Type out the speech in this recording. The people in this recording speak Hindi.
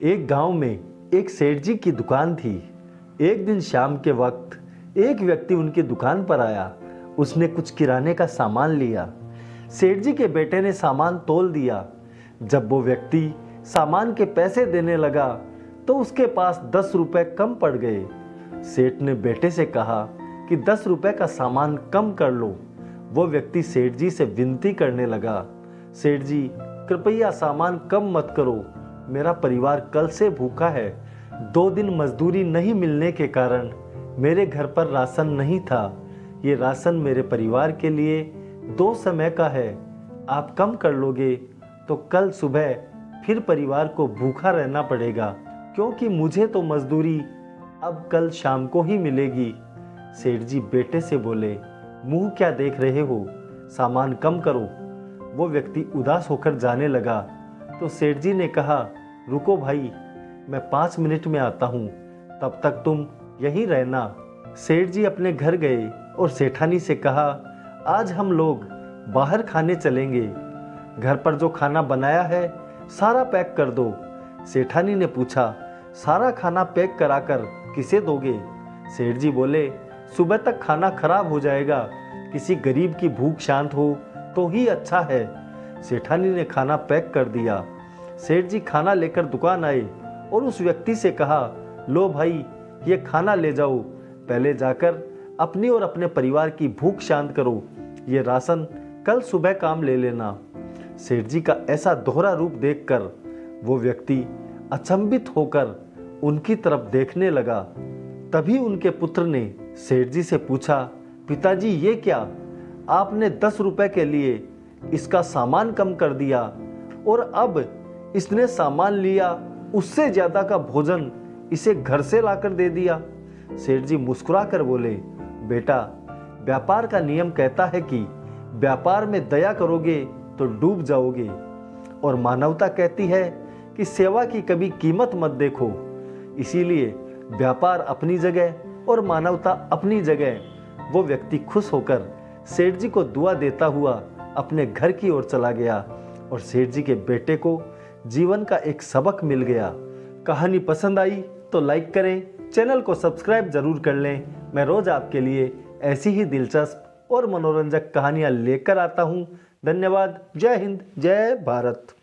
एक गांव में एक सेठ जी की दुकान थी। एक दिन शाम के वक्त एक व्यक्ति उनकी दुकान पर आया। उसने कुछ किराने का सामान लिया। सेठ जी के बेटे ने सामान तोल दिया। जब वो व्यक्ति सामान के पैसे देने लगा तो उसके पास 10 रुपए कम पड़ गए। सेठ ने बेटे से कहा कि 10 रुपए का सामान कम कर लो। वो व्यक्ति सेठ जी से विनती करने लगा, सेठ जी कृपया सामान कम मत करो, मेरा परिवार कल से भूखा है। 2 दिन मजदूरी नहीं मिलने के कारण मेरे घर पर राशन नहीं था। ये राशन मेरे परिवार के लिए 2 समय का है। आप कम कर लोगे तो कल सुबह फिर परिवार को भूखा रहना पड़ेगा, क्योंकि मुझे तो मजदूरी अब कल शाम को ही मिलेगी। सेठ जी बेटे से बोले, मुंह क्या देख रहे हो, सामान कम करो। वो व्यक्ति उदास होकर जाने लगा तो सेठ जी ने कहा, रुको भाई, मैं 5 मिनट में आता हूँ, तब तक तुम यहीं रहना। सेठ जी अपने घर गए और सेठानी से कहा, आज हम लोग बाहर खाने चलेंगे। घर पर जो खाना बनाया है सारा पैक कर दो। सेठानी ने पूछा, सारा खाना पैक कराकर किसे दोगे? सेठ जी बोले, सुबह तक खाना खराब हो जाएगा, किसी गरीब की भूख शांत हो तो ही अच्छा है। सेठानी ने खाना पैक कर दिया। सेठ जी खाना लेकर दुकान आए और उस व्यक्ति से कहा, लो भाई, ये खाना ले जाओ, पहले जाकर अपनी और अपने परिवार की भूख शांत करो। ये राशन कल सुबह काम ले लेना। सेठ जी का ऐसा दोहरा रूप देखकर वो व्यक्ति अचंभित होकर उनकी तरफ देखने लगा। तभी उनके पुत्र ने सेठ जी से पूछा, पिताजी ये क्या, आपने 10 रुपए के लिए इसका सामान कम कर दिया और अब इसने सामान लिया उससे ज्यादा का भोजन इसे घर से लाकर दे दिया। सेठ जी मुस्कुरा कर बोले, बेटा, व्यापार का नियम कहता है कि व्यापार में दया करोगे तो डूब जाओगे, और मानवता कहती है कि सेवा की कभी कीमत मत देखो। इसीलिए व्यापार अपनी जगह और मानवता अपनी जगह। वो व्यक्ति खुश होकर सेठ जी को दुआ देता हुआ अपने घर की ओर चला गया और सेठ जी के बेटे को जीवन का एक सबक मिल गया। कहानी पसंद आई तो लाइक करें, चैनल को सब्सक्राइब जरूर कर लें। मैं रोज आपके लिए ऐसी ही दिलचस्प और मनोरंजक कहानियां लेकर आता हूं। धन्यवाद। जय हिंद, जय भारत।